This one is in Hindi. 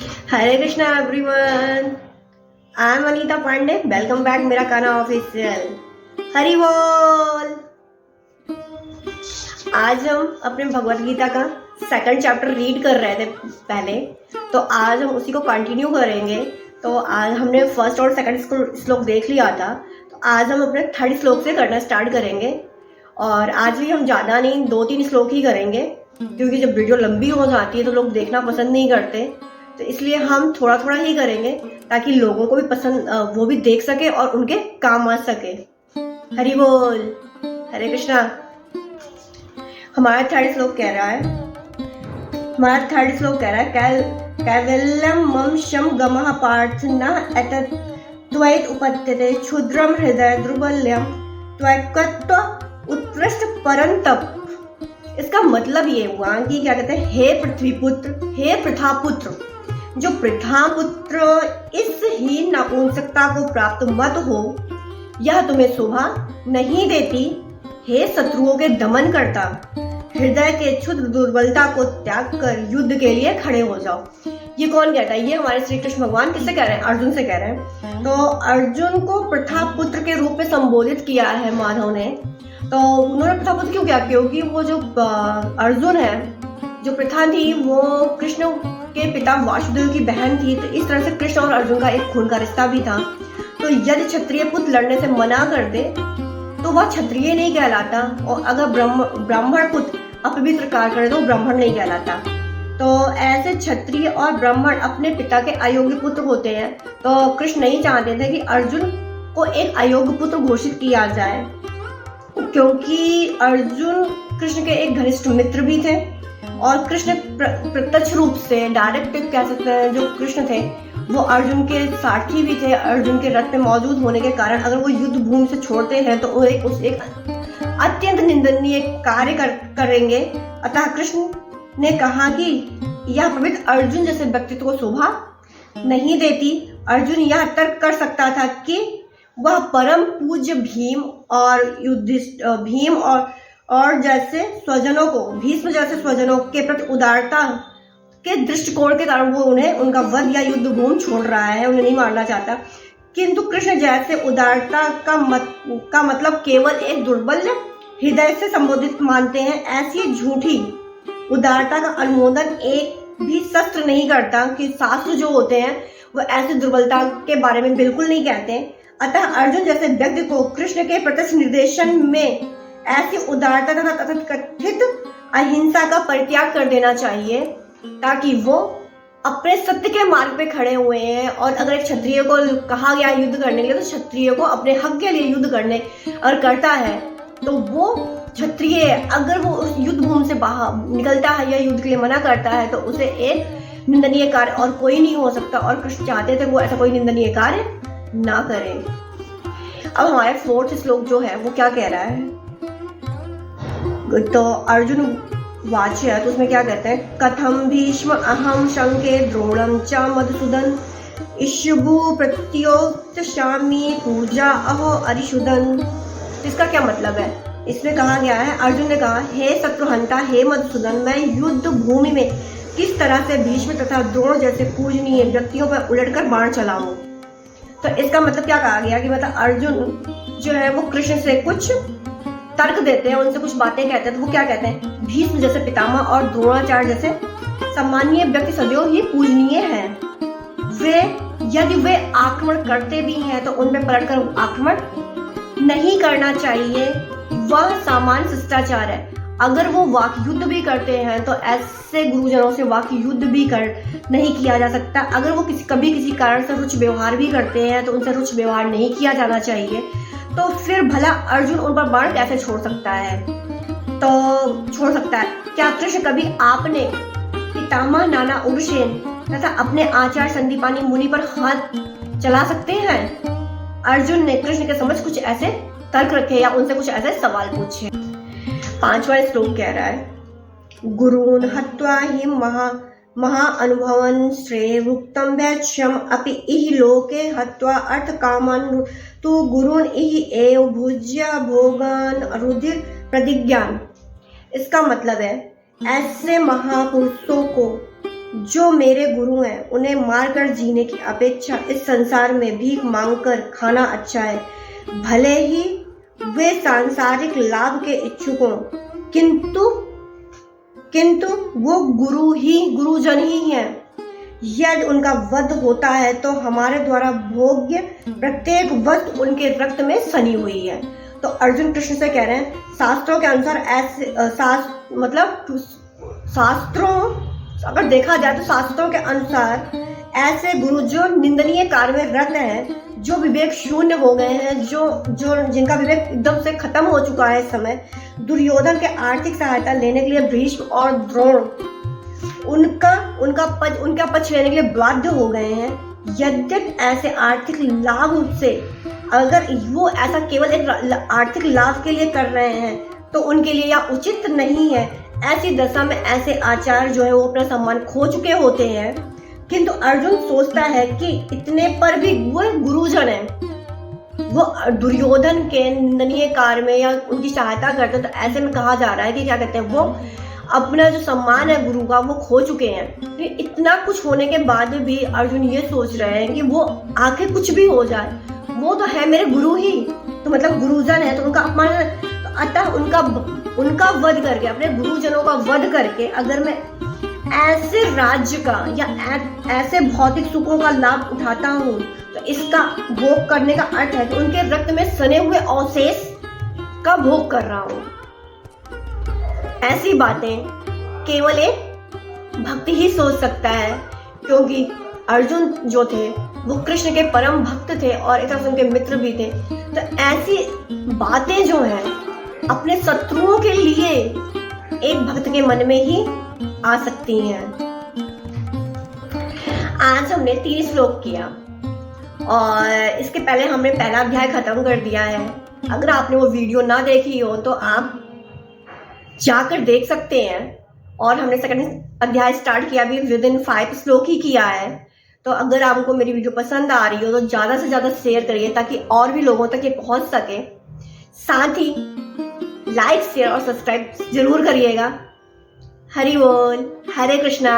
Hare Krishna everyone, I am Anita Pandey. Welcome back मेरा काना ऑफिशियल। हरि बोल। आज हम अपने भगवत गीता का सेकंड चैप्टर रीड कर रहे थे पहले, तो आज हम उसी को कंटिन्यू करेंगे। तो आज हमने फर्स्ट और सेकंड श्लोक देख लिया था, तो आज हम अपने थर्ड श्लोक से करना स्टार्ट करेंगे। और आज भी हम ज़्यादा नहीं, 2-3 श्लोक ही करेंगे, क्योंकि जब वीडियो लंबी हो जाती है तो लोग देखना पसंद नहीं करते। तो इसलिए हम थोड़ा थोड़ा ही करेंगे ताकि लोगों को भी पसंद, वो भी देख सके और उनके काम आ सके। हरि बोल, हरे कृष्णा। हमारा थर्ड श्लोक कह रहा है कैवल्यम मम शम गमः पार्थ न एतत् त्वयि उपत्यते क्षुद्रम हृदय दुर्बल्यम त्वय्कत्व उत्कृष्ट परंतप। इसका मतलब ये हुआ कि क्या कहते हैं, हे पृथ्वी पुत्र, हे प्रथा पुत्र, जो प्रथा पुत्र इस हीन नपुंसकता को प्राप्त मत हो, यह तुम्हें शोभा नहीं देती। हे शत्रुओं के दमन करता, हृदय के क्षुद्र दुर्बलता को त्याग कर युद्ध के लिए खड़े हो जाओ। ये कौन कहता है? ये हमारे श्री कृष्ण भगवान किससे कह रहे हैं? अर्जुन से कह रहे हैं। तो अर्जुन को प्रथा पुत्र के रूप में संबोधित किया है माधव ने। तो उन्होंने प्रथा पुत्र क्यों किया? क्योंकि वो जो अर्जुन है, जो प्रथा थी, वो कृष्ण के पिता वासुदेव की बहन थी। तो इस तरह से कृष्ण और अर्जुन का एक खून का रिश्ता भी था। तो यदि क्षत्रिय पुत्र लड़ने से मना कर दे तो वह क्षत्रिय नहीं कहलाता, और अगर ब्राह्मण पुत्र अपवित्र कार्य करे तो ब्राह्मण नहीं कहलाता। तो ऐसे क्षत्रिय और ब्राह्मण अपने पिता के अयोग्य पुत्र होते हैं। तो कृष्ण नहीं चाहते थे कि अर्जुन को एक अयोग्य पुत्र घोषित किया जाए, क्योंकि अर्जुन कृष्ण के एक घनिष्ठ मित्र भी थे, और कृष्ण प्रत्यक्ष रूप से, डायरेक्ट कह सकते हैं, जो कृष्ण थे वो अर्जुन के सारथी भी थे। अर्जुन के रथ में मौजूद होने के कारण अगर वो युद्ध भूमि से छोड़ते हैं तो वो एक अत्यंत निंदनीय कार्य करेंगे। अतः कृष्ण ने कहा कि यह पवित्र अर्जुन जैसे व्यक्तित्व को शोभा नहीं देती। अर्जुन यह तर्क कर सकता था कि वह परम पूज्य भीम और जैसे स्वजनों को, भीष्म जैसे स्वजनों के प्रति उदारता के दृष्टिकोण के कारण वो उन्हें, उनका वध या युद्ध भूमि छोड़ रहा है, उन्हें नहीं मारना चाहता। किंतु कृष्ण जैसे उदारता का मतलब केवल एक दुर्बल हृदय से संबोधित मानते हैं। ऐसी झूठी उदारता का अनुमोदन एक भी शस्त्र नहीं करता, कि शास्त्र जो होते हैं वो ऐसी दुर्बलता के बारे में बिल्कुल नहीं कहते। अतः अर्जुन जैसे व्यक्ति को कृष्ण के प्रत्यक्ष निर्देशन में ऐसी उदारता तथा कथित अहिंसा का परित्याग कर देना चाहिए, ताकि वो अपने सत्य के मार्ग पे खड़े हुए हैं। और अगर एक क्षत्रिय को कहा गया युद्ध करने के लिए, तो क्षत्रिय को अपने हक के लिए युद्ध करने और करता है, तो वो क्षत्रिय अगर वो उस युद्ध भूमि से बाहर निकलता है या युद्ध के लिए मना करता है, तो उसे एक निंदनीय कार्य और कोई नहीं हो सकता। और कृष्ण चाहते थे वो ऐसा कोई निंदनीय कार्य ना करे। अब हमारे फोर्थ श्लोक जो है वो क्या कह रहा है? तो अर्जुन वाच्य है, तो उसमें क्या कहते हैं? कथम भीष्म अहम शंके द्रोणम च मधुसूदन इशुभु प्रत्योत्स्यामि पूजा अहो अरिशुदन। इसका क्या मतलब है? इसमें कहा गया है, अर्जुन ने कहा, हे शत्रुहंता, हे मधुसूदन, मैं युद्ध भूमि में किस तरह से भीष्म तथा द्रोण जैसे पूजनीय व्यक्तियों पर उलटकर बाण चलाऊं। तो इसका मतलब क्या कहा गया कि मतलब अर्जुन जो है वो कृष्ण से कुछ तर्क देते हैं, उनसे कुछ बातें कहते हैं। तो वो क्या कहते हैं? भीष्म जैसे पितामह और द्रोणाचार्य जैसे सम्मानीय व्यक्ति सदैव ही पूजनीय हैं। यदि वे आक्रमण करते भी हैं तो उनमें पलटकर आक्रमण नहीं करना चाहिए, वह सामान्य शिष्टाचार है। अगर वो वाक्य युद्ध भी करते हैं तो ऐसे गुरुजनों से वाक्य युद्ध भी नहीं किया जा सकता। अगर वो कभी किसी कारण से रुच व्यवहार भी करते हैं तो उनसे रुच व्यवहार नहीं किया जाना चाहिए। तो फिर भला अर्जुन उन पर बाण कैसे छोड़ सकता है? तो छोड़ सकता है। क्या कृष्ण कभी आपने पितामह नाना उग्रसेन तथा अपने आचार्य संदीपानी मुनि पर हाथ चला सकते हैं? अर्जुन ने कृष्ण के समझ कुछ ऐसे तर्क रखे या उनसे कुछ ऐसे सवाल पूछे। 5वां श्लोक कह रहा है, गुरून् हत्वा हि महा अनुभवन श्रेयोक्तम वैश्यम अपि इह लोके हत्वा अर्थ कामन तु गुरून् इह एव भुज्य भोगान रुधिर प्रतिज्ञान। इसका मतलब है, ऐसे महापुरुषों को जो मेरे गुरु हैं उन्हें मारकर जीने की अपेक्षा इस संसार में भीख मांगकर खाना अच्छा है। भले ही वे सांसारिक लाभ के इच्छुक हों, किंतु वो गुरुजन ही हैं। यदि उनका वध होता है तो हमारे द्वारा भोग्य प्रत्येक वस्तु उनके रक्त में सनी हुई है। तो अर्जुन कृष्ण से कह रहे हैं, शास्त्रों के अनुसार ऐसे शास्त्रों अगर देखा जाए तो शास्त्रों के अनुसार ऐसे गुरु जो निंदनीय कार्य में रत हैं, जो विवेक शून्य हो गए हैं, जो जिनका विवेक एकदम से खत्म हो चुका है इस समय, दुर्योधन के आर्थिक सहायता लेने के लिए भीष्म और द्रोण उनका पक्ष लेने के लिए बाध्य हो गए हैं। यद्यपि ऐसे आर्थिक लाभ से अगर वो ऐसा केवल एक आर्थिक लाभ के लिए कर रहे हैं तो उनके लिए यह उचित नहीं है। ऐसी दशा में ऐसे आचार्य जो है वो अपना सम्मान खो चुके होते हैं। किंतु अर्जुन सोचता है कि इतने पर भी वो गुरुजन है, वो दुर्योधन के निंदनीय कार्य में या उनकी सहायता करते हैं। तो ऐसे में कहा जा रहा है कि क्या कहते हैं, वो अपना जो सम्मान है गुरु का वो खो चुके हैं। फिर इतना कुछ होने के बाद भी अर्जुन ये सोच रहे हैं कि वो आखिर कुछ भी हो जाए, वो तो है मेरे गुरु ही, तो मतलब गुरुजन है तो उनका अपमान, तो अतः उनका वध करके, अपने गुरुजनों का वध करके अगर मैं ऐसे राज्य का या ऐसे भौतिक सुखों का लाभ उठाता हूँ तो इसका भोग करने का अर्थ है कि उनके रक्त में सने हुए अवशेष का भोग कर रहा हूँ। ऐसी बातें केवल एक भक्ति ही सोच सकता है, क्योंकि अर्जुन जो थे वो कृष्ण के परम भक्त थे और एक तरह से उनके मित्र भी थे। तो ऐसी बातें जो हैं अपने शत्रुओं के लिए एक भक्त के मन में ही आ सकती हैं। आज हमने 3 श्लोक किया और इसके पहले हमने पहला अध्याय खत्म कर दिया है। अगर आपने वो वीडियो ना देखी हो तो आप जाकर देख सकते हैं। और हमने सेकंड अध्याय स्टार्ट किया भी विदिन 5 श्लोक ही किया है। तो अगर आपको मेरी वीडियो पसंद आ रही हो तो ज़्यादा से ज़्यादा शेयर करिए ताकि और भी लोगों तक ये पहुंच सके। साथ ही लाइक शेयर और सब्सक्राइब जरूर करिएगा। हरि बोल, हरे कृष्णा।